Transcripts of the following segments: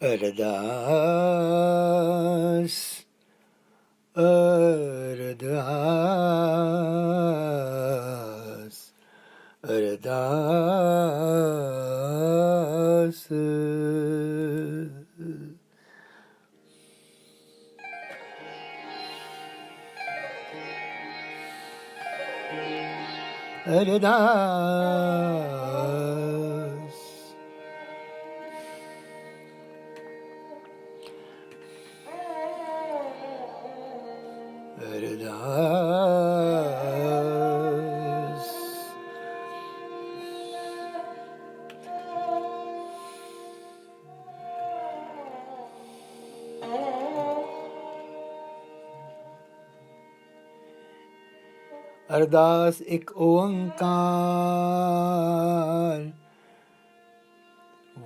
Ardas, Ardas, Ardas. Ardas. Ardas. अरदास एक ओंकार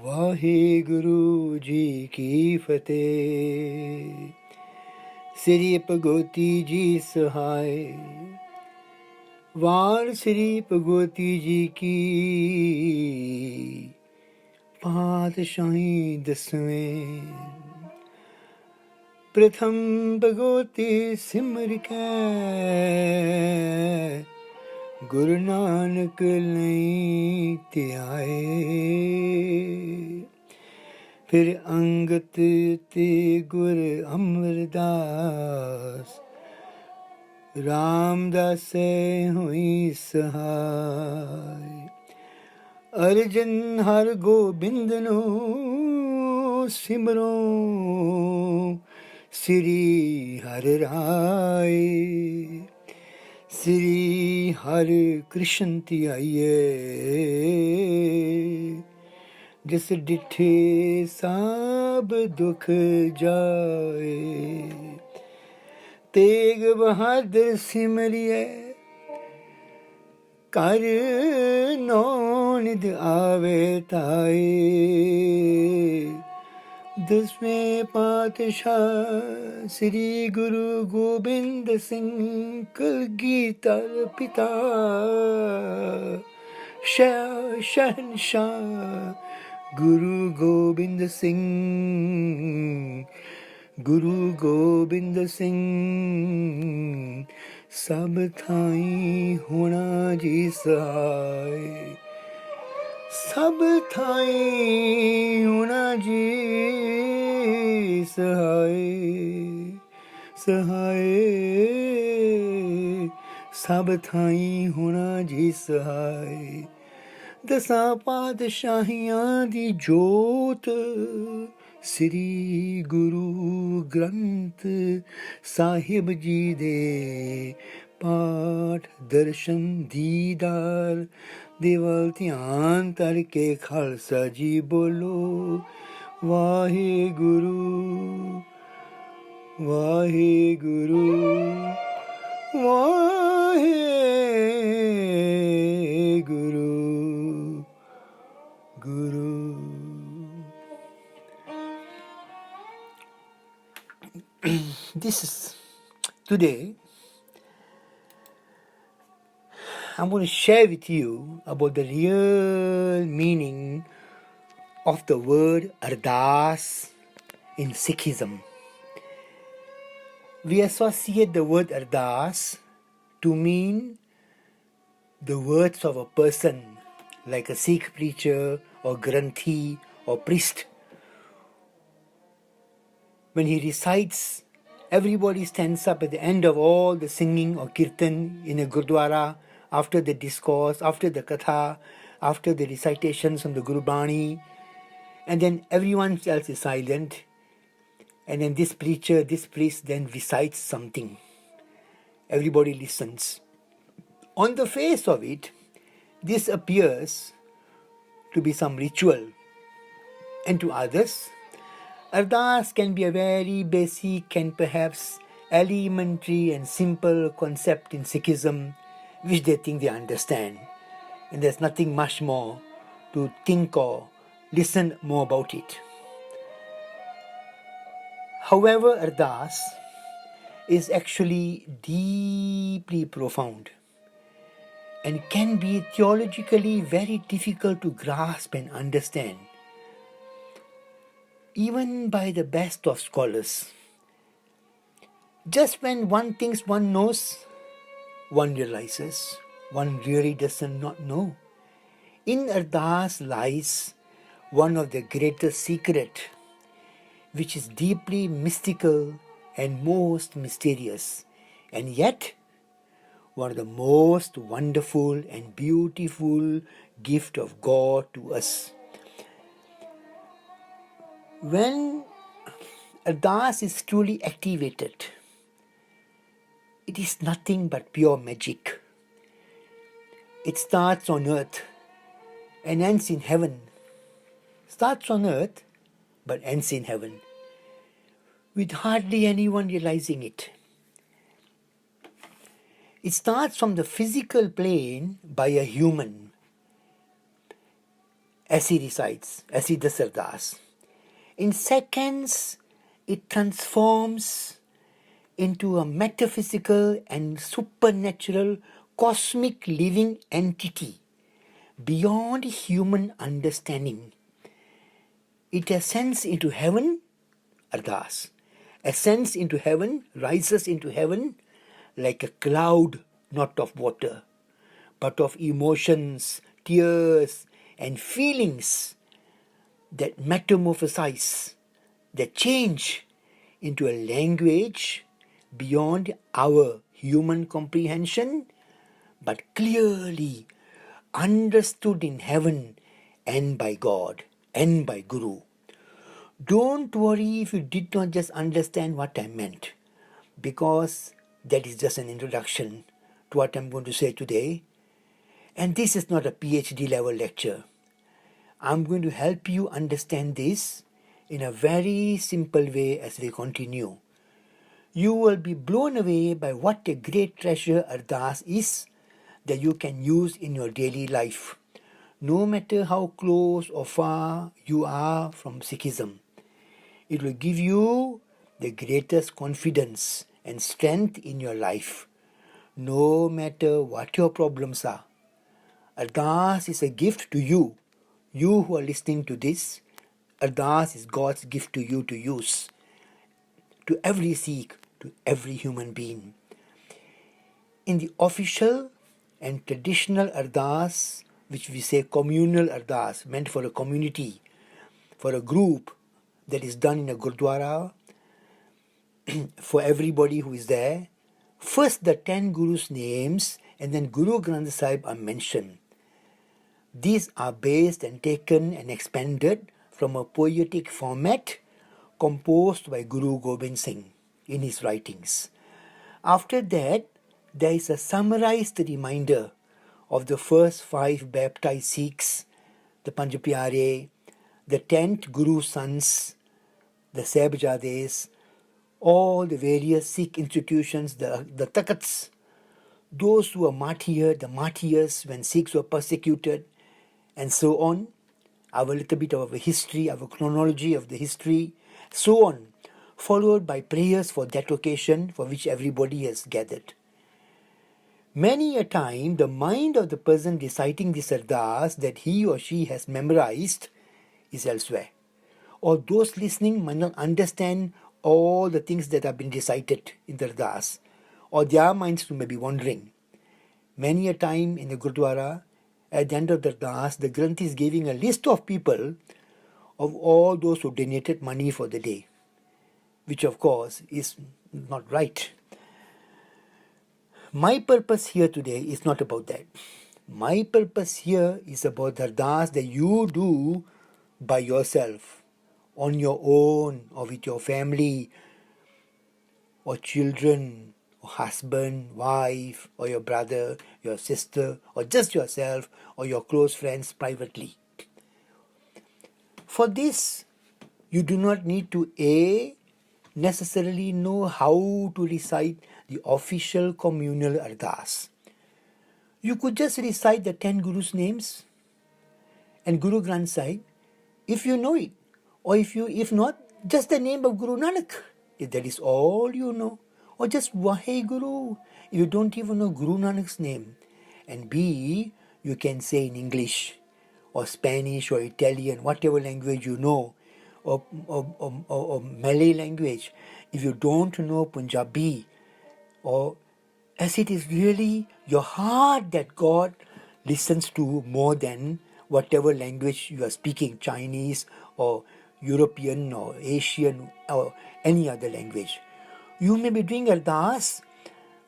वाहिगुरु जी की फतेह। श्री भगवती जी सहाय वार श्री भगवती जी की पातशाही दसवें। प्रथम भगवती सिमर के गुरु नानक लई त्याए। फिर अंगत ते गुर अमरदास रामदास हुई सहाय। अर्जन हर गोबिंद नु सिमरो श्री हर राय। श्री हर कृष्ण धियाइए जिस डिठे सब दुख जाए। तेग बहादुर सिमरिए कर नो निध आवे ताए। दसवें पातशाह श्री गुरु गोबिंद सिंह कलगीधर पिता शहनशाह गुरु गोबिंद सिंह। गुरु गोबिंद सिंह सब थाई होना जी सहाय। सब थाई होना जी सहाय। सहाय सब थाई होना जी सहाय। दसां पातशाहियां दी जोत श्री गुरु ग्रंथ साहिब जी दे पाठ दर्शन दीदार दे वल ध्यान करके खालसा जी बोलो वाहिगुरु वाहिगुरु वाहिगुरु गुरु। This is today I'm going to share with you about the real meaning of the word Ardas in Sikhism. We associate the word Ardas to mean the words of a person like a Sikh preacher or Granthi or priest. When he recites, everybody stands up at the end of all the singing or kirtan in a gurdwara, after the discourse, after the Katha, after the recitations from the Guru Bani, and then everyone else is silent, and then this preacher, this priest then recites something. Everybody listens. On the face of it, this appears to be some ritual, and to others, Ardas can be a very basic and perhaps elementary and simple concept in Sikhism which they think they understand. And there's nothing much more to think or listen more about it. However, Ardas is actually deeply profound and can be theologically very difficult to grasp and understand. even by the best of scholars. Just when one thinks one knows, one realizes one really does not know. In Ardas lies one of the greatest secrets, which is deeply mystical and most mysterious, and yet one of the most wonderful and beautiful gift of God to us. When Ardas is truly activated, it is nothing but pure magic. It starts on earth and ends in heaven. Starts on earth but ends in heaven, with hardly anyone realizing it. It starts from the physical plane by a human, as he recites, as he does Ardas. In seconds, it transforms into a metaphysical and supernatural cosmic living entity beyond human understanding. It ascends into heaven, Ardas, ascends into heaven, rises into heaven like a cloud, not of water, but of emotions, tears, and feelings that metamorphosize, that change into a language beyond our human comprehension, but clearly understood in heaven and by God and by Guru. Don't worry if you did not just understand what I meant, because that is just an introduction to what I'm going to say today. And this is not a PhD level lecture. I'm going to help you understand this in a very simple way as we continue. You will be blown away by what a great treasure Ardas is that you can use in your daily life, no matter how close or far you are from Sikhism. It will give you the greatest confidence and strength in your life, no matter what your problems are. Ardas is a gift to you. You who are listening to this, Ardas is God's gift to you to use, to every Sikh, to every human being. In the official and traditional Ardas, which we say communal Ardas, meant for a community, for a group, that is done in a Gurdwara, for everybody who is there, first the 10 Gurus' names and then Guru Granth Sahib are mentioned. These are based and taken and expanded from a poetic format composed by Guru Gobind Singh in his writings. After that, there is a summarized reminder of the first 5 baptized Sikhs, the Panj Pyare, the 10th Guru's sons, the Sahibzades, all the various Sikh institutions, the Takhats, those who were martyred, the martyrs when Sikhs were persecuted, and so on. Our little bit of a history, our chronology of the history, so on, followed by prayers for that occasion for which everybody has gathered. Many a time, the mind of the person reciting this Ardas that he or she has memorized is elsewhere, or those listening might not understand all the things that have been recited in the Ardas, or their minds may be wandering. Many a time in the Gurdwara, at the end of the Ardas, the Granth is giving a list of people, of all those who donated money for the day, which of course is not right. My purpose here today is not about that. My purpose here is about the Ardas that you do by yourself, on your own, or with your family, or children, or husband, wife, or your brother, your sister, or just yourself, or your close friends privately. For this, you do not need to necessarily know how to recite the official communal Ardas. You could just recite the 10 Gurus' names and Guru Granth Sahib if you know it, or if not, just the name of Guru Nanak, if that is all you know, or just Waheguru if you don't even know Guru Nanak's name. And B, you can say in English or Spanish or Italian, whatever language you know, or Malay language, if you don't know Punjabi, or as it is really your heart that God listens to more than whatever language you are speaking, Chinese or European or Asian or any other language. You may be doing Ardas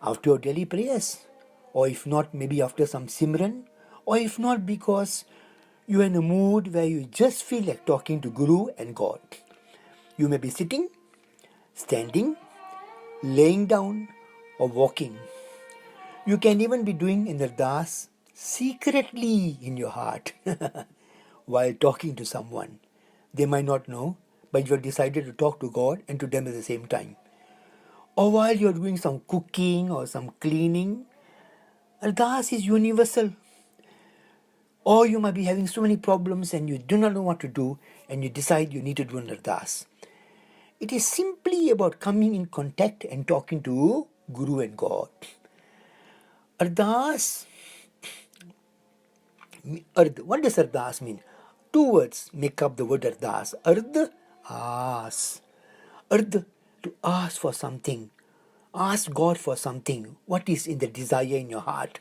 after your daily prayers, or if not, maybe after some Simran, or if not, because you are in a mood where you just feel like talking to Guru and God. You may be sitting, standing, laying down, or walking. You can even be doing an Ardas secretly in your heart while talking to someone. They might not know, but you have decided to talk to God and to them at the same time. Or while you're doing some cooking or some cleaning, Ardas is universal. Or you might be having so many problems and you do not know what to do and you decide you need to do an Ardas. It is simply about coming in contact and talking to Guru and God. Ardas, what does Ardas mean? Two words make up the word Ardas. Ard, ask. Ard, to ask for something. Ask God for something. What is in the desire in your heart?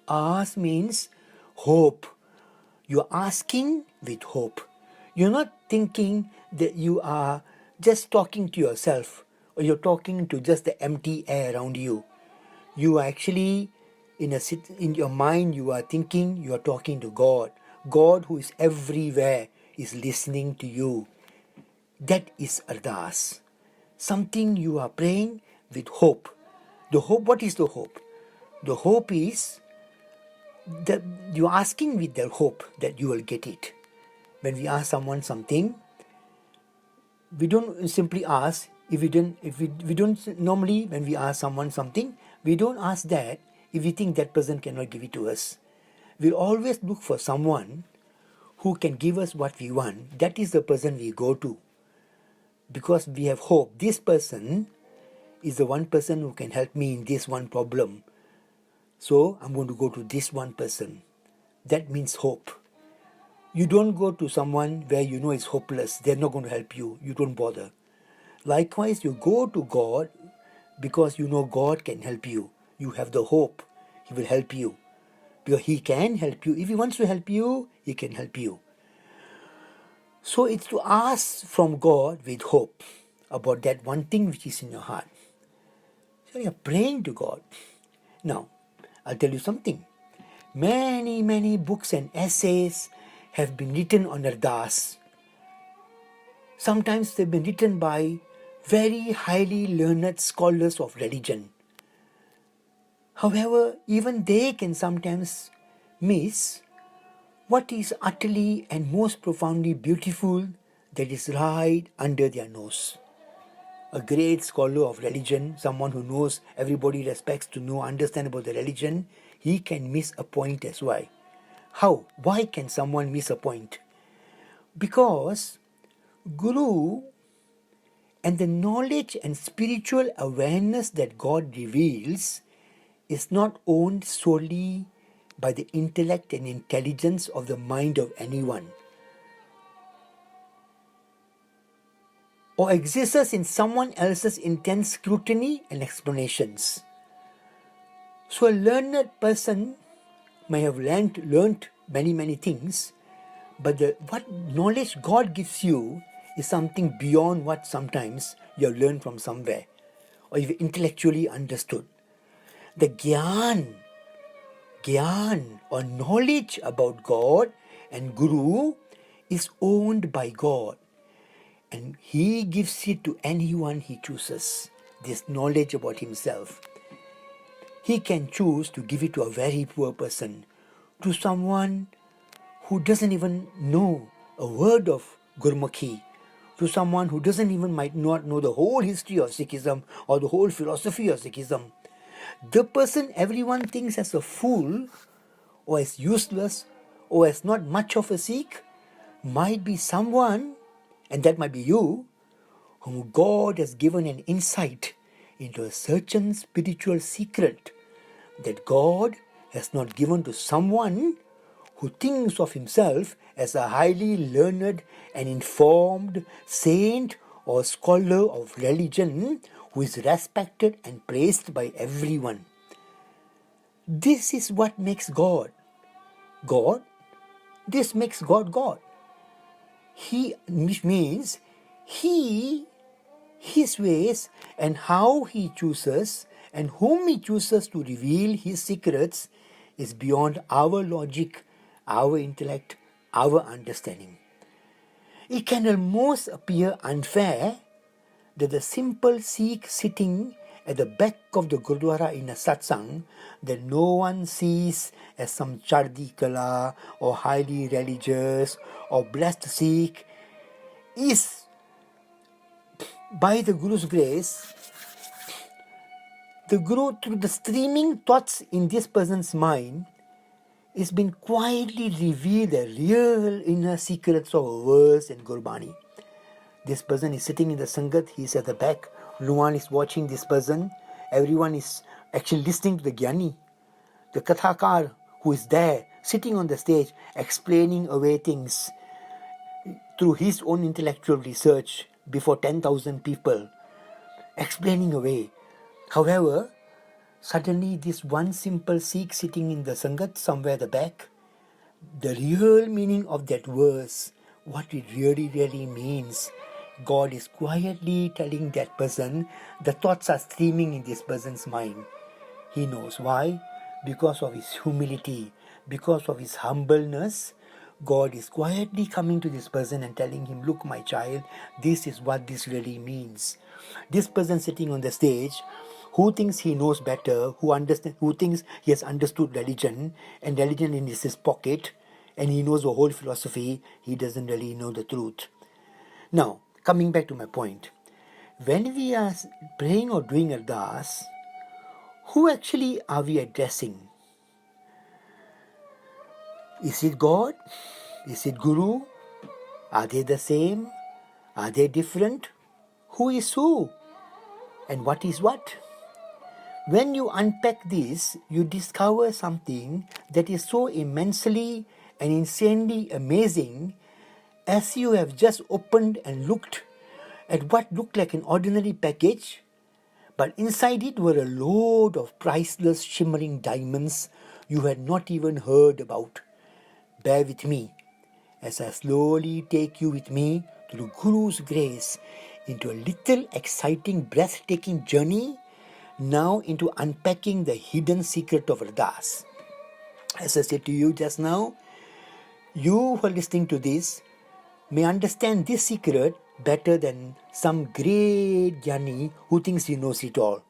Ask means hope. You're asking with hope. You're not thinking that you are just talking to yourself or you're talking to just the empty air around you. You are actually in your mind, you are thinking you are talking to God. God, who is everywhere, is listening to you. That is Ardas. Something you are praying with hope. The hope, what is the hope? The hope is that you're asking with the hope that you will get it. When we ask someone something, we don't simply ask. We don't normally, when we ask someone something, we don't ask that if we think that person cannot give it to us. We'll always look for someone who can give us what we want. That is the person we go to, because we have hope. This person is the one person who can help me in this one problem. So I'm going to go to this one person. That means hope. You don't go to someone where you know is hopeless. They're not going to help you. You don't bother. Likewise, you go to God because you know God can help you. You have the hope. He will help you. Because He can help you. If He wants to help you, He can help you. So it's to ask from God with hope about that one thing which is in your heart. So you're praying to God. Now, I'll tell you something. Many books and essays have been written on Ardas. Sometimes they've been written by very highly learned scholars of religion. However, even they can sometimes miss what is utterly and most profoundly beautiful that is right under their nose. A great scholar of religion, someone who knows, everybody respects to know, understand about the religion, he can miss a point as well. How? Why can someone miss a point? Because Guru and the knowledge and spiritual awareness that God reveals is not owned solely by the intellect and intelligence of the mind of anyone, or exists in someone else's intense scrutiny and explanations. So a learned person may have learned many things, but what knowledge God gives you is something beyond what sometimes you have learned from somewhere or you've intellectually understood. The Gyan or knowledge about God and Guru is owned by God, and He gives it to anyone He chooses, this knowledge about Himself. He can choose to give it to a very poor person, to someone who doesn't even know a word of Gurmukhi, to someone who doesn't even might not know the whole history of Sikhism or the whole philosophy of Sikhism. The person everyone thinks as a fool or as useless or as not much of a Sikh might be someone, and that might be you, whom God has given an insight into a certain spiritual secret that God has not given to someone who thinks of himself as a highly learned and informed saint or scholar of religion who is respected and praised by everyone. This is what makes God God. This makes God God. Which means He, His ways, and how He chooses and whom He chooses to reveal His secrets is beyond our logic, our intellect, our understanding. It can almost appear unfair that the simple Sikh sitting at the back of the Gurdwara in a satsang that no one sees as some chardi kala or highly religious or blessed Sikh is, by the Guru's grace, the Guru, through the streaming thoughts in this person's mind, is been quietly revealed the real inner secrets of verse and Gurbani. This person is sitting in the Sangat, he is at the back, no one is watching this person, everyone is actually listening to the Gyani, the Kathakar who is there, sitting on the stage, explaining away things through his own intellectual research before 10,000 people, explaining away. However, suddenly this one simple Sikh sitting in the Sangat somewhere at the back, the real meaning of that verse, what it really means, God is quietly telling that person, the thoughts are streaming in this person's mind. He knows why? Because of his humility, because of his humbleness. God is quietly coming to this person and telling him, look, my child, this is what this really means. This person sitting on the stage, who thinks he knows better, who thinks he has understood religion, and religion in his pocket, and he knows the whole philosophy, he doesn't really know the truth. Now, coming back to my point, when we are praying or doing Ardas, who actually are we addressing? Is it God? Is it Guru? Are they the same? Are they different? Who is who? And what is what? When you unpack this, you discover something that is so immensely and insanely amazing, as you have just opened and looked at what looked like an ordinary package, but inside it were a load of priceless shimmering diamonds you had not even heard about. Bear with me as I slowly take you with me through Guru's grace into a little exciting, breathtaking journey, now into unpacking the hidden secret of Ardas. As I said to you just now, you who are listening to this may understand this secret better than some great Jnani who thinks he knows it all.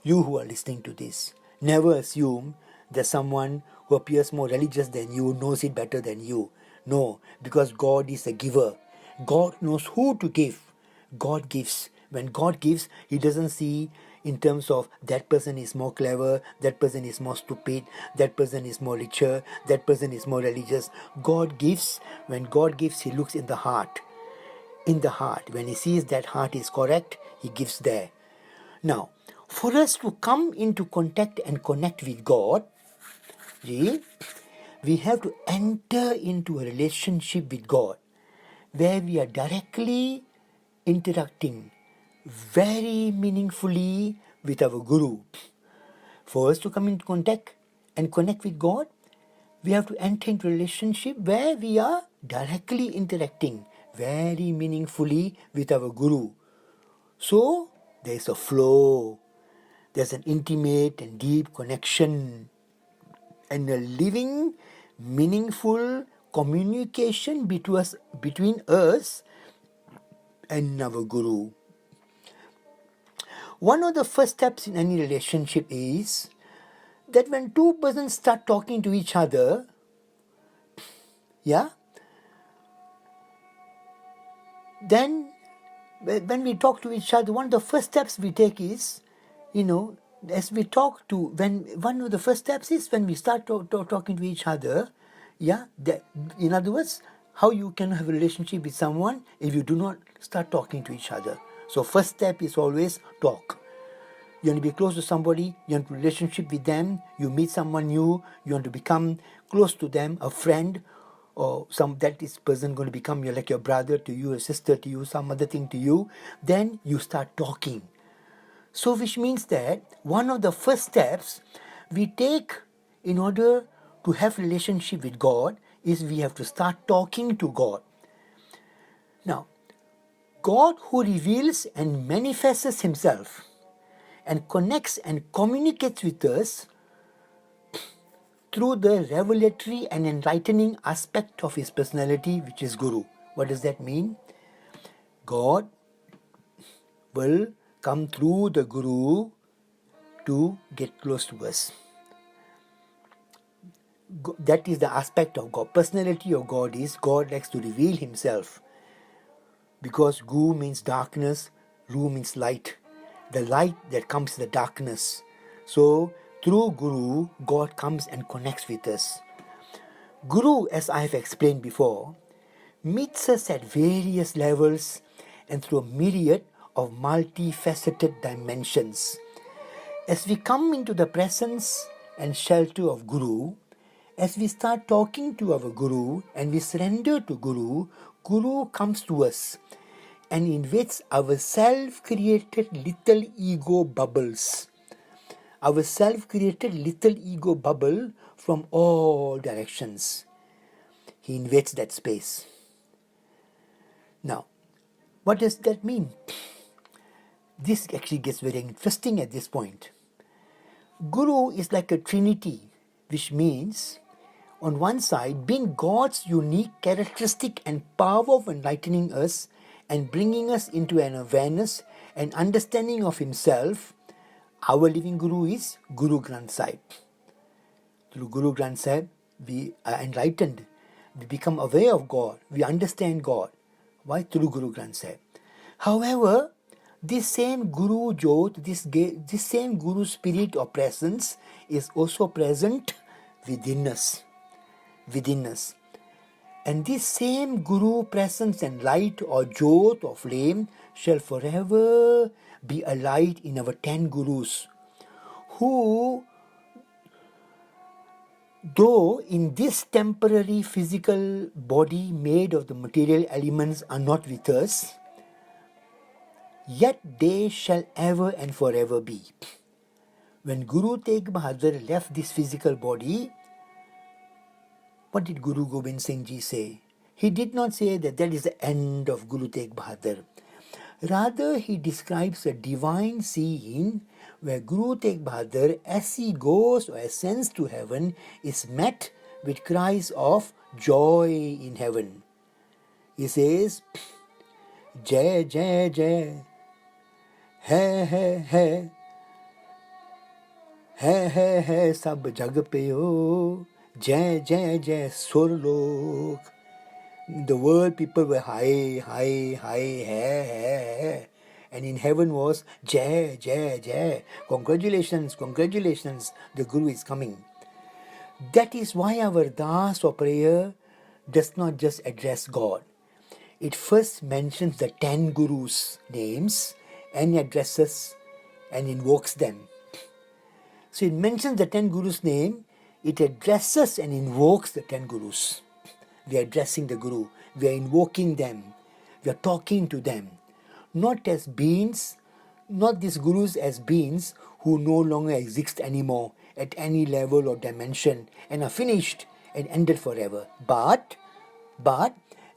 You who are listening to this, never assume that someone who appears more religious than you knows it better than you. No, because God is a giver. God knows who to give. God gives. When God gives, He doesn't see in terms of that person is more clever, that person is more stupid, that person is more richer, that person is more religious. God gives. When God gives, He looks in the heart. In the heart. When He sees that heart is correct, He gives there. Now, for us to come into contact and connect with God, we have to enter into a relationship with God where we are directly interacting very meaningfully with our Guru. For us to come into contact and connect with God, we have to enter into a relationship where we are directly interacting very meaningfully with our Guru. So, there's a flow, there's an intimate and deep connection, and a living, meaningful communication between us and our Guru. One of the first steps in any relationship is that when two persons start talking to each other, then when we talk to each other, one of the first steps we take is, as we talk to, one of the first steps is when we start talking to each other, in other words, how you can have a relationship with someone if you do not start talking to each other. So first step is always talk. You want to be close to somebody, you want a relationship with them, you meet someone new, you want to become close to them, a friend, or that is person going to become like your brother to you, a sister to you, some other thing to you, then you start talking. So which means that one of the first steps we take in order to have relationship with God is we have to start talking to God. Now, God who reveals and manifests himself and connects and communicates with us through the revelatory and enlightening aspect of his personality, which is Guru. What does that mean? God will come through the Guru to get close to us. That is the aspect of God. Personality of God is God likes to reveal himself. Because Gu means darkness, Ru means light. The light that comes in the darkness. So through Guru, God comes and connects with us. Guru, as I have explained before, meets us at various levels and through a myriad of multifaceted dimensions. As we come into the presence and shelter of Guru, as we start talking to our Guru and we surrender to Guru, Guru comes to us and invades our self-created little ego bubbles. Our self-created little ego bubble from all directions. He invades that space. Now, what does that mean? This actually gets very interesting at this point. Guru is like a trinity, which means, on one side, being God's unique characteristic and power of enlightening us and bringing us into an awareness and understanding of himself. Our living Guru is Guru Granth Sahib. Through Guru Granth Sahib, we are enlightened. We become aware of God. We understand God. Why? Through Guru Granth Sahib. However, this same Guru Jyot, this same Guru spirit or presence is also present within us. Within us. And this same Guru presence and light or Jyot or flame shall forever be a light in our 10 Gurus, who, though in this temporary physical body made of the material elements are not with us, yet they shall ever and forever be. When Guru Tegh Bahadur left this physical body, what did Guru Gobind Singh Ji say? He did not say that is the end of Guru Tegh Bahadur. Rather, he describes a divine scene where Guru Tegh Bahadur, as he goes or ascends to heaven, is met with cries of joy in heaven. He says, Jai, Jai, Jai, hai, hai, sab jag pe ho, Jai, Jai, Jai, Surlok. The world people were high, hai. And in heaven was Jai, Jai, Jai. Congratulations, congratulations, the Guru is coming. That is why our Ardas or prayer does not just address God. It first mentions the 10 Gurus' names and addresses and invokes them. So it mentions the 10 Gurus' name, it addresses and invokes the 10 Gurus. We are addressing the Guru. We are invoking them. We are talking to them. Not as beings, not these Gurus as beings who no longer exist anymore at any level or dimension and are finished and ended forever. But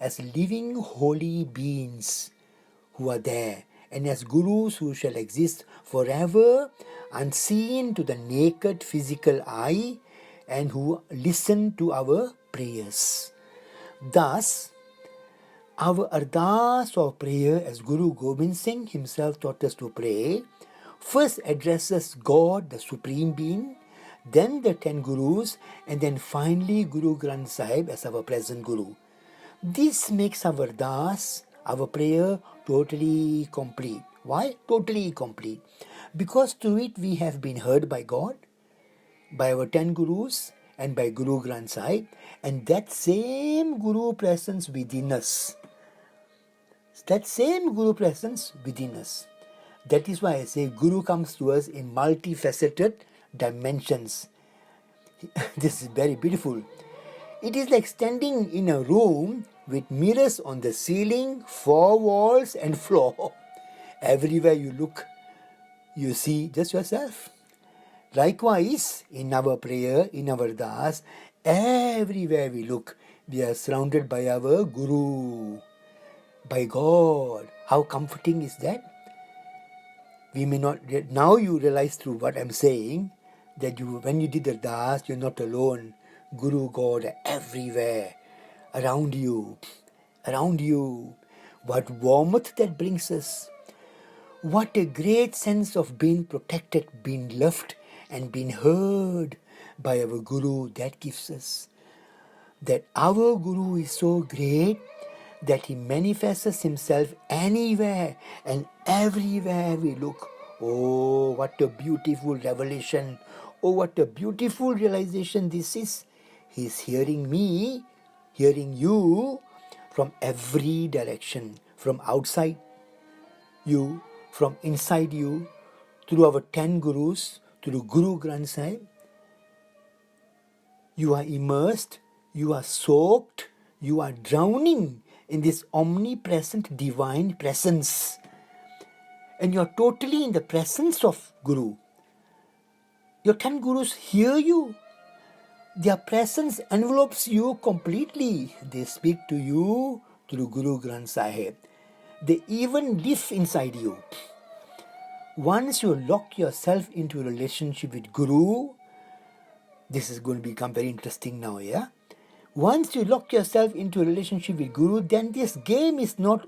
as living holy beings who are there and as Gurus who shall exist forever unseen to the naked physical eye and who listen to our prayers. Thus, our Ardas or prayer, as Guru Gobind Singh himself taught us to pray, first addresses God, the Supreme Being, then the 10 Gurus, and then finally Guru Granth Sahib as our present Guru. This makes our Ardas, our prayer, totally complete. Why? Totally complete. Because through it we have been heard by God, by our 10 Gurus, and by Guru Granth Sahib, and that same Guru presence within us. That same Guru presence within us. That is why I say Guru comes to us in multifaceted dimensions. This is very beautiful. It is like standing in a room with mirrors on the ceiling, four walls, and floor. Everywhere you look, you see just yourself. Likewise, in our prayer, in our Ardas, everywhere we look, we are surrounded by our Guru, by God. How comforting is that? We may not, now you realize through what I'm saying, that when you did the Ardas, you're not alone. Guru, God are everywhere, around you, around you. What warmth that brings us. What a great sense of being protected, being loved, and being heard by our Guru that gives us. That our Guru is so great that he manifests himself anywhere and everywhere we look. Oh, what a beautiful revelation. Oh, what a beautiful realization this is. He's hearing me, hearing you from every direction, from outside you, from inside you, through our 10 Gurus, through Guru Granth Sahib. You are immersed, you are soaked, you are drowning in this omnipresent divine presence. And you are totally in the presence of Guru. Your 10 Gurus hear you. Their presence envelopes you completely. They speak to you through Guru Granth Sahib. They even live inside you. Once you lock yourself into a relationship with Guru, this is going to become very interesting now, yeah? Once you lock yourself into a relationship with Guru, then this game is not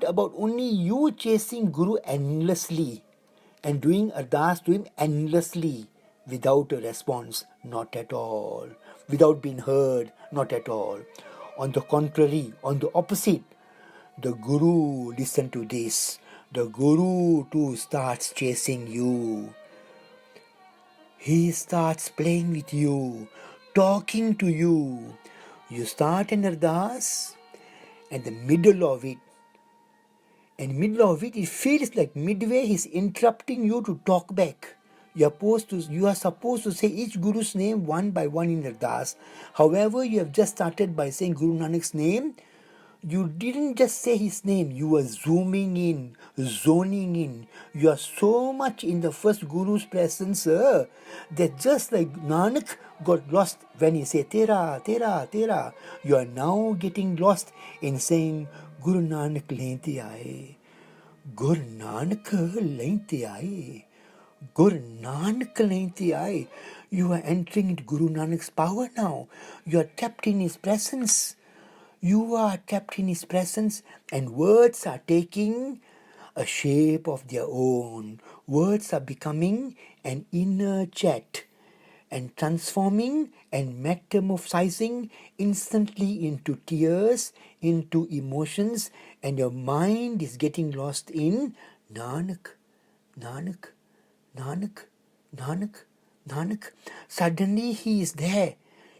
about only you chasing Guru endlessly and doing Ardas to him endlessly without a response. Not at all. Without being heard. Not at all. On the contrary, on the opposite, the Guru, listen to this, the Guru too starts chasing you. He starts playing with you, talking to you. You start an Ardas, and the middle of it, it feels like midway he's interrupting you to talk back. You are supposed to say each Guru's name one by one in Ardas. However, you have just started by saying Guru Nanak's name. You didn't just say his name, you were zooming in, zoning in. You are so much in the first Guru's presence that just like Nanak got lost when he said Tera, Tera, Tera, you are now getting lost in saying Guru Nanak lente aaye. Guru Nanak lente aaye. Guru Nanak lente aaye. You are entering into Guru Nanak's power now. You are tapped in his presence. You are kept in his presence, and words are taking a shape of their own. Words are becoming an inner chat and transforming and metamorphosizing instantly into tears, into emotions, and your mind is getting lost in Nanak, Nanak, Nanak, Nanak, Nanak. Suddenly he is there.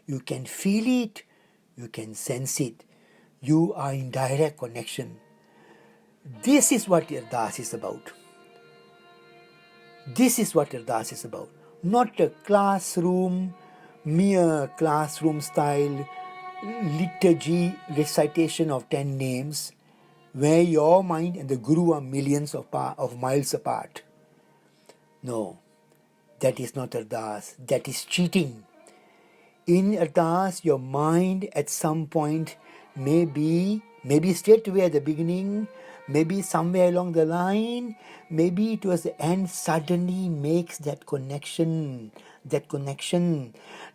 You can feel it. You can sense it. You are in direct connection. This is what Ardas is about. This is what Ardas is about. Not a classroom, mere classroom style liturgy recitation of 10 names where your mind and the Guru are millions of miles apart. No, that is not Ardas. That is cheating. In Ardas, your mind at some point maybe straight away at the beginning, maybe somewhere along the line, maybe towards the end, suddenly makes that connection,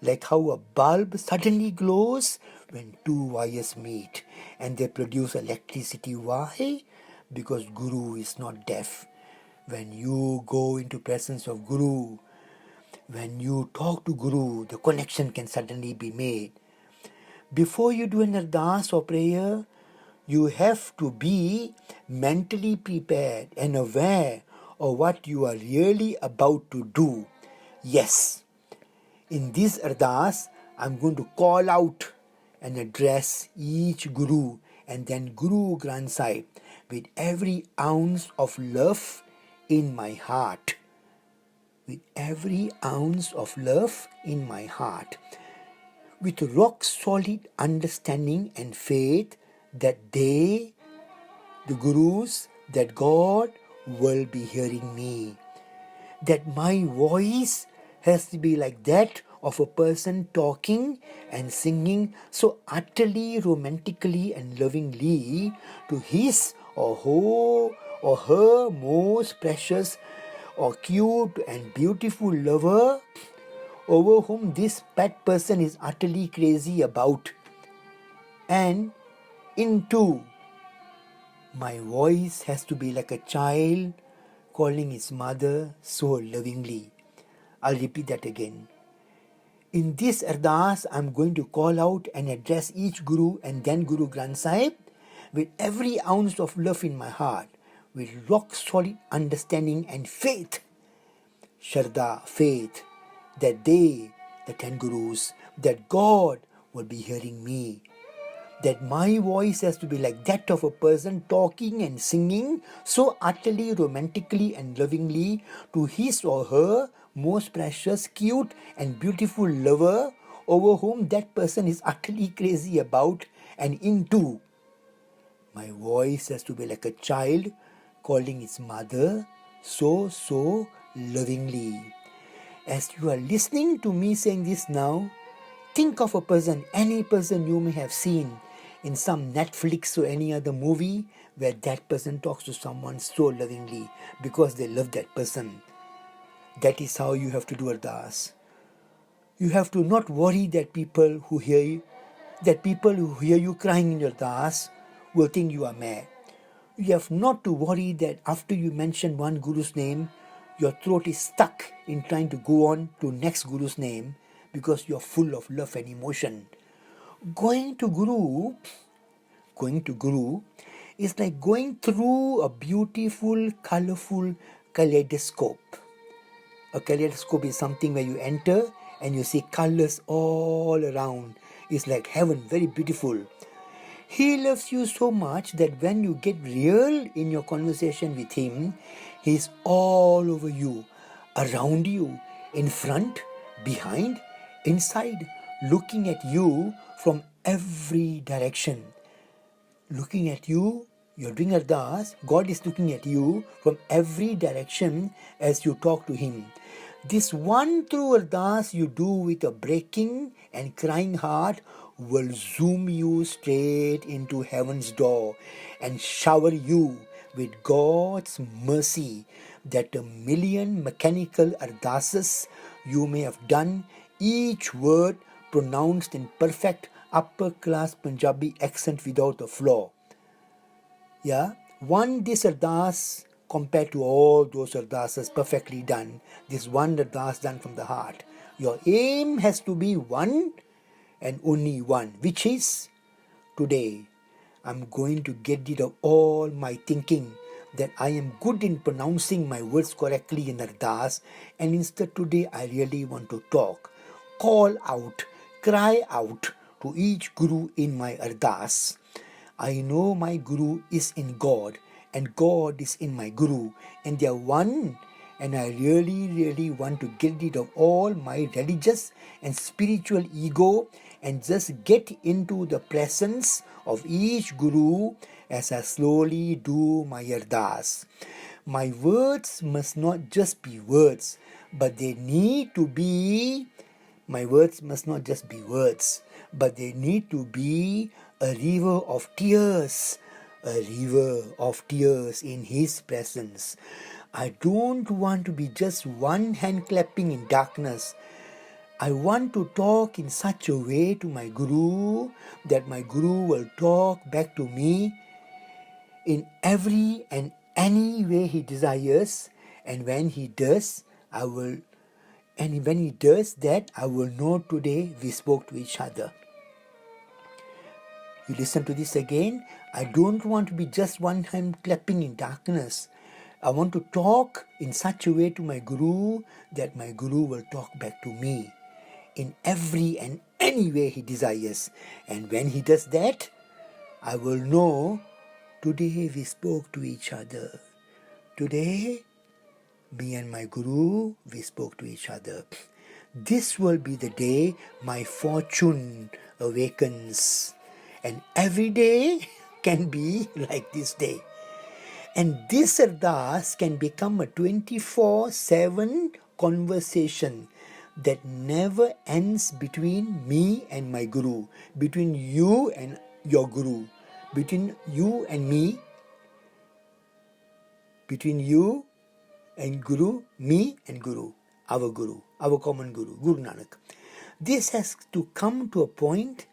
like how a bulb suddenly glows when two wires meet and they produce electricity. Why? Because Guru is not deaf. When you go into presence of Guru, when you talk to Guru, the connection can suddenly be made. Before you do an Ardas or prayer, you have to be mentally prepared and aware of what you are really about to do. Yes, in this Ardas, I'm going to call out and address each Guru and then Guru Granth Sahib. with every ounce of love in my heart. With every ounce of love in my heart. With rock solid understanding and faith that they, the Gurus, that God will be hearing me. That my voice has to be like that of a person talking and singing so utterly, romantically, and lovingly to his or her most precious or cute and beautiful lover over whom this pet person is utterly crazy about. And into my voice has to be like a child calling his mother so lovingly. I'll repeat that again. In this Ardas, I'm going to call out and address each Guru and then Guru Granth Sahib with every ounce of love in my heart, with rock solid understanding and faith, Shraddha, faith, that they, the 10 Gurus, that God will be hearing me. That my voice has to be like that of a person talking and singing so utterly, romantically, and lovingly to his or her most precious, cute, and beautiful lover over whom that person is utterly crazy about and into. My voice has to be like a child calling its mother so lovingly. As you are listening to me saying this now, think of a person, any person you may have seen in some Netflix or any other movie where that person talks to someone so lovingly because they love that person. That is how you have to do Ardas. You have to not worry that people who hear you crying in your Ardas will think you are mad. You have not to worry that after you mention one Guru's name, your throat is stuck in trying to go on to next Guru's name because you are full of love and emotion. Going to Guru is like going through a beautiful, colorful kaleidoscope. A kaleidoscope is something where you enter and you see colors all around. It's like heaven, very beautiful. He loves you so much that when you get real in your conversation with him, he's all over you, around you, in front, behind, inside, looking at you from every direction. Looking at you, you're doing Ardas, God is looking at you from every direction as you talk to him. This one true Ardas you do with a breaking and crying heart will zoom you straight into heaven's door and shower you with God's mercy that 1,000,000 mechanical Ardases you may have done, each word pronounced in perfect upper class Punjabi accent without a flaw. Yeah, this Ardas compared to all those Ardases perfectly done, this one Ardas done from the heart. Your aim has to be one and only one, which is today I'm going to get rid of all my thinking that I am good in pronouncing my words correctly in Ardas, and instead today I really want to talk, call out, cry out to each Guru in my Ardas. I know my Guru is in God and God is in my Guru and they are one, and I really want to get rid of all my religious and spiritual ego and just get into the presence of each Guru as I slowly do my Ardas. My words must not just be words, but they need to be My words must not just be words, but they need to be a river of tears in His presence. I don't want to be just one hand clapping in darkness. I want to talk in such a way to my Guru that my Guru will talk back to me in every and any way He desires, and when He does, when He does that, I will know today we spoke to each other. You listen to this again. I don't want to be just one hand clapping in darkness. I want to talk in such a way to my Guru that my Guru will talk back to me in every and any way He desires. And when He does that, I will know Today we spoke to each other. Today, me and my Guru, we spoke to each other. This will be the day my fortune awakens. And every day can be like this day. And this Ardas can become a 24/7 conversation that never ends between me and my Guru, between you and your Guru, between you and me, between you and Guru, me and Guru, our common Guru, Guru Nanak. This has to come to a point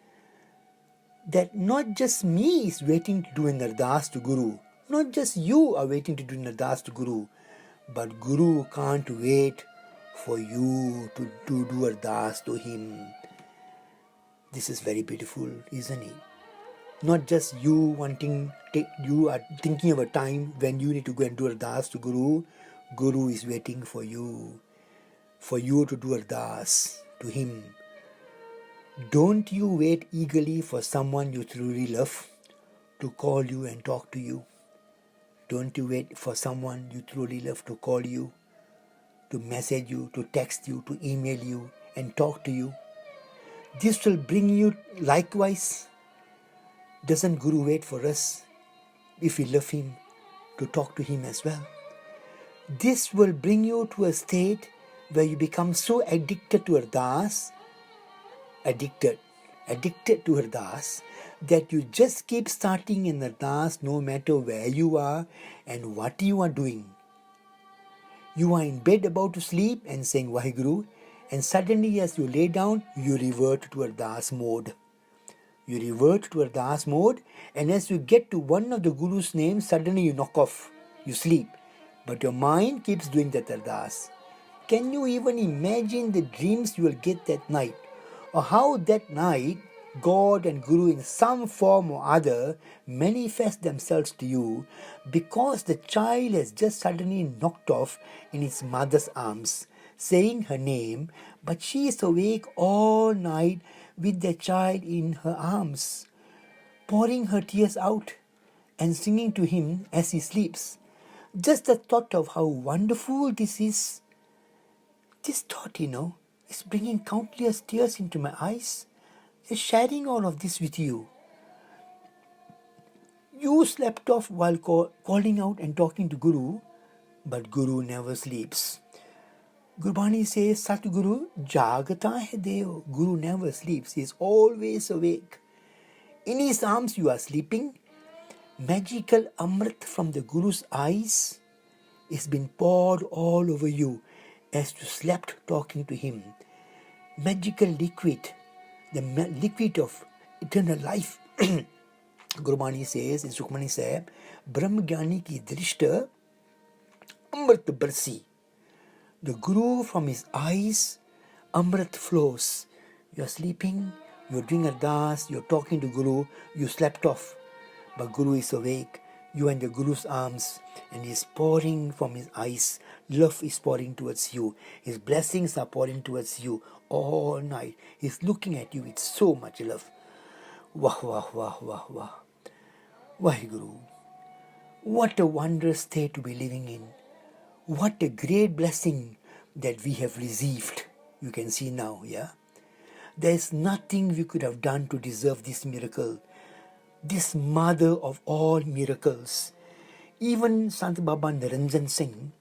that not just me is waiting to do an Ardas to Guru, not just you are waiting to do an Ardas to Guru, but Guru can't wait for you to do Ardas to him. This is very beautiful, isn't it? Not just you you are thinking of a time when you need to go and do Ardas to Guru. Guru is waiting for you to do Ardas to him. Don't you wait eagerly for someone you truly love to call you and talk to you. Don't you wait for someone you truly love to call you, to message you, to text you, to email you and talk to you. This will bring you likewise. Doesn't Guru wait for us, if we love him, to talk to him as well? This will bring you to a state where you become so addicted to Ardas, addicted to Ardas, that you just keep starting in Ardas no matter where you are and what you are doing. You are in bed about to sleep and saying Vaheguru, and suddenly as you lay down, you revert to Ardas mode. You revert to Ardas mode, and as you get to one of the Guru's names, suddenly you knock off, you sleep. But your mind keeps doing that Ardas. Can you even imagine the dreams you will get that night? Or how that night, God and Guru in some form or other manifest themselves to you because the child has just suddenly knocked off in its mother's arms, saying her name, but she is awake all night with the child in her arms, pouring her tears out and singing to him as he sleeps. Just the thought of how wonderful this is, this thought, is bringing countless tears into my eyes. Is sharing all of this with you. You slept off while calling out and talking to Guru, but Guru never sleeps. Gurbani says, Satguru jagata hai deo. Guru never sleeps. He is always awake. In his arms you are sleeping. Magical amrit from the Guru's eyes is being poured all over you as you slept talking to him. Magical liquid, the liquid of eternal life. Gurbani says in Sukhmani Sahib, Brahmgyani ki drishta amrit barsi. The Guru, from his eyes, amrit flows. You are sleeping, you are doing Ardas, you are talking to Guru, you slept off. But Guru is awake, you are in the Guru's arms, and he is pouring from his eyes. Love is pouring towards you. His blessings are pouring towards you all night. He is looking at you with so much love. Wah, wah, wah, wah, wah. Vaheguru, what a wondrous state to be living in. What a great blessing that we have received. You can see now, yeah? There is nothing we could have done to deserve this miracle. This mother of all miracles. Even Sant Baba Niranjan Singh,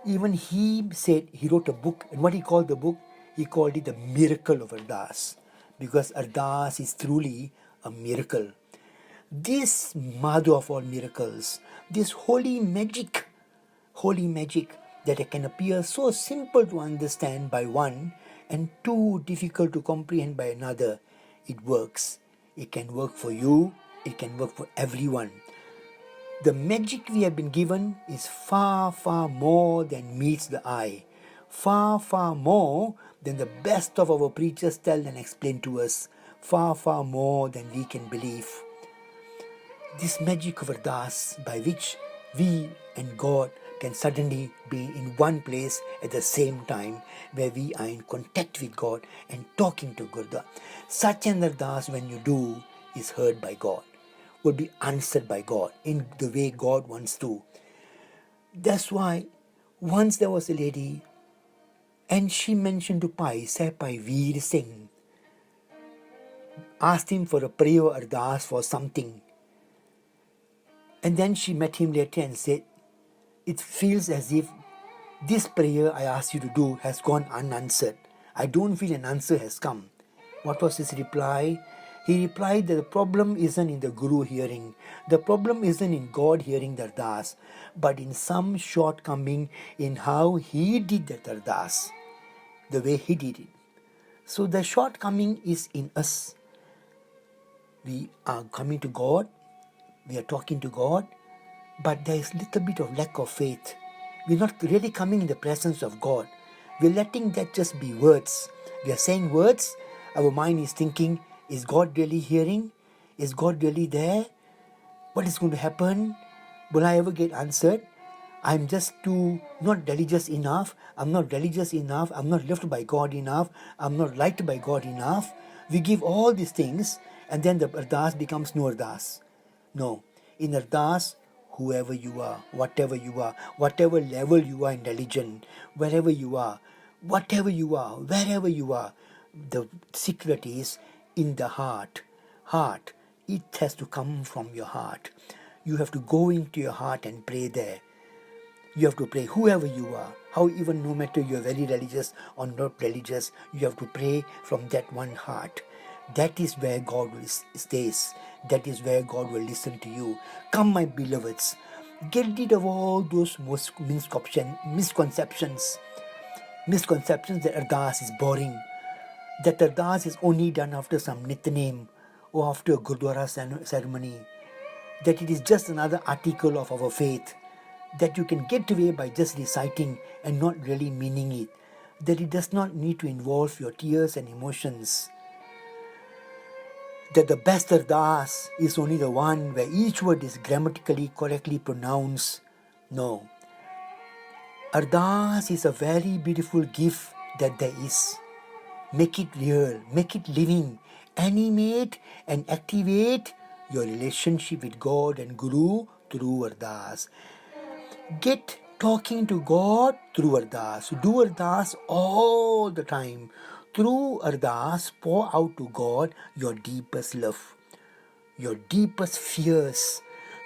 even he said, he wrote a book, and what he called the book? He called it the miracle of Ardas, because Ardas is truly a miracle. This mother of all miracles, this holy magic that can appear so simple to understand by one and too difficult to comprehend by another, it works. It can work for you, it can work for everyone. The magic we have been given is far, far more than meets the eye. Far, far more than the best of our preachers tell and explain to us. Far, far more than we can believe. This magic of Ardas, by which we and God can suddenly be in one place at the same time, where we are in contact with God and talking to God. Such an Ardas, when you do, is heard by God. will be answered by God in the way God wants to. That's why once there was a lady and she mentioned to Pai, said Pai Veer Singh, asked him for a prayer Ardas for something. And then she met him later and said, it feels as if this prayer I asked you to do has gone unanswered. I don't feel an answer has come. What was his reply? He replied that the problem isn't in the Guru hearing. The problem isn't in God hearing the Ardas, but in some shortcoming in how he did the Ardas, the way he did it. So the shortcoming is in us. We are coming to God, we are talking to God, but there is a little bit of lack of faith. We're not really coming in the presence of God. We're letting that just be words. We are saying words. Our mind is thinking, is God really hearing? Is God really there? What is going to happen? Will I ever get answered? I'm just too not religious enough. I'm not religious enough. I'm not loved by God enough. I'm not liked by God enough. We give all these things and then the Ardas becomes no Ardas. No. In Ardas, whoever you are, whatever level you are in religion, wherever you are, whatever you are, wherever you are, the secret is in the heart. Heart. It has to come from your heart. You have to go into your heart and pray there. You have to pray whoever you are, how even no matter you're very religious or not religious, you have to pray from that one heart. That is where God will stays. That is where God will listen to you. Come, my beloveds, get rid of all those misconceptions that Ardas is boring, that Ardas is only done after some Nitnem or after a Gurdwara ceremony, that it is just another article of our faith, that you can get away by just reciting and not really meaning it, that it does not need to involve your tears and emotions, that the best Ardas is only the one where each word is grammatically correctly pronounced. No. Ardas is a very beautiful gift that there is. Make it real, make it living, animate and activate your relationship with God and Guru through Ardas. Get talking to God through Ardas. Do Ardas all the time. Through Ardas, pour out to God your deepest love, your deepest fears,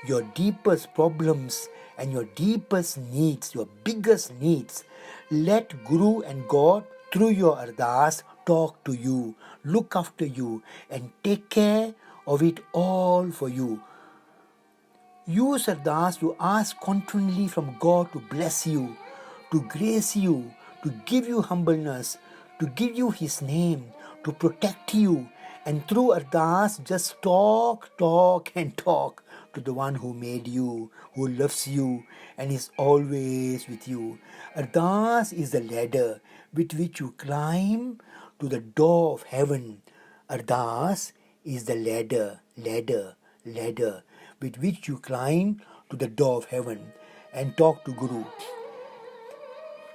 your deepest problems, and your deepest needs, your biggest needs. Let Guru and God, through your Ardas, talk to you, look after you, and take care of it all for you. Use Ardas to ask continually from God to bless you, to grace you, to give you humbleness, to give you His name, to protect you. And through Ardas, just talk and talk to the one who made you, who loves you, and is always with you. Ardas is the ladder with which you climb to the door of heaven. Ardas is the ladder with which you climb to the door of heaven and talk to Guru.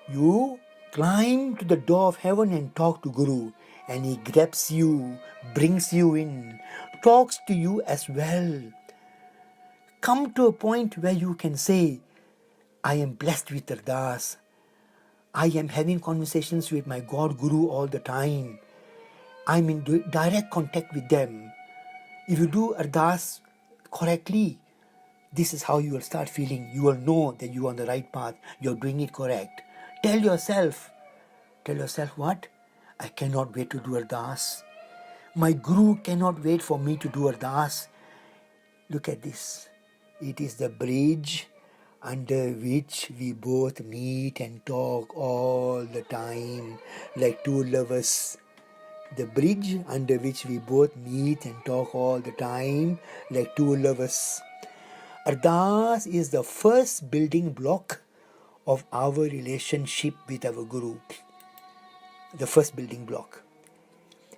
You climb to the door of heaven and talk to Guru, and he grabs you, brings you in, talks to you as well. Come to a point where you can say, I am blessed with Ardas. I am having conversations with my God Guru all the time. I'm in direct contact with them. If you do Ardas correctly, this is how you will start feeling. You will know that you are on the right path. You're doing it correct. Tell yourself what? I cannot wait to do Ardas. My Guru cannot wait for me to do Ardas. Look at this. It is the bridge under which we both meet and talk all the time like two lovers. The bridge under which we both meet and talk all the time like two lovers. Ardas is the first building block of our relationship with our Guru. The first building block.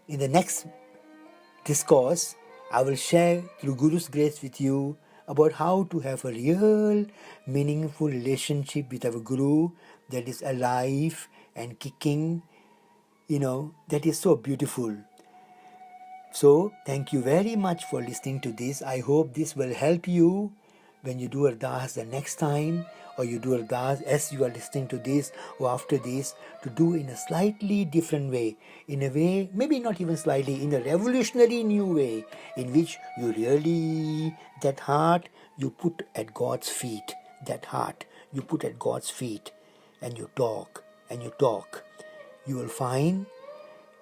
In the next discourse, I will share through Guru's grace with you about how to have a real, meaningful relationship with our Guru that is alive and kicking, that is so beautiful. So, thank you very much for listening to this. I hope this will help you when you do Ardas the next time, or you do Ardas as you are listening to this or after this, to do in a slightly different way, in a way, maybe not even slightly, in a revolutionary new way, in which you really, that heart, you put at God's feet, that heart, you put at God's feet, and you talk, and you talk. You will find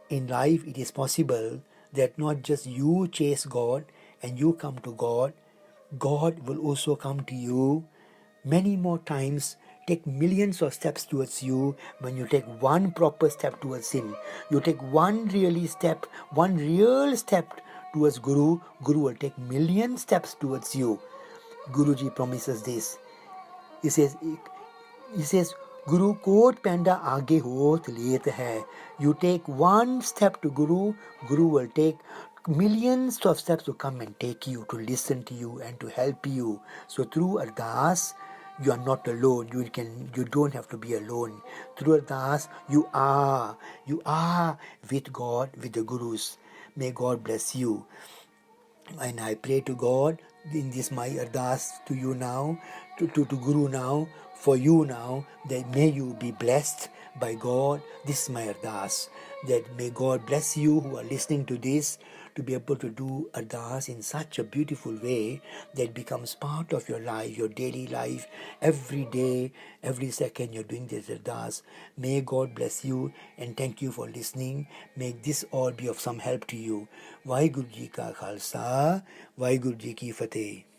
in life it is possible that not just you chase God and you come to God, God will also come to you many more times, take millions of steps towards you. When you take one proper step towards Him, you take one one real step towards Guru, Guru will take million steps towards you. Guruji promises this. He says, Guru कोट पैंडा आगे होत लेत है. You take one step to Guru, Guru will take millions of steps to come and take you, to listen to you and to help you. So through Ardas, you are not alone. You don't have to be alone. Through Ardas, you are with God, with the Gurus. May God bless you. And I pray to God in this my Ardas to you now, to Guru now, for you now, that may you be blessed by God. This is my Ardas, that may God bless you who are listening to this, to be able to do Ardas in such a beautiful way that becomes part of your life, your daily life. Every day, every second you're doing this Ardas. May God bless you and thank you for listening. May this all be of some help to you. Vaheguru Ji Ka Khalsa, Vaheguru Ji Ki Fateh.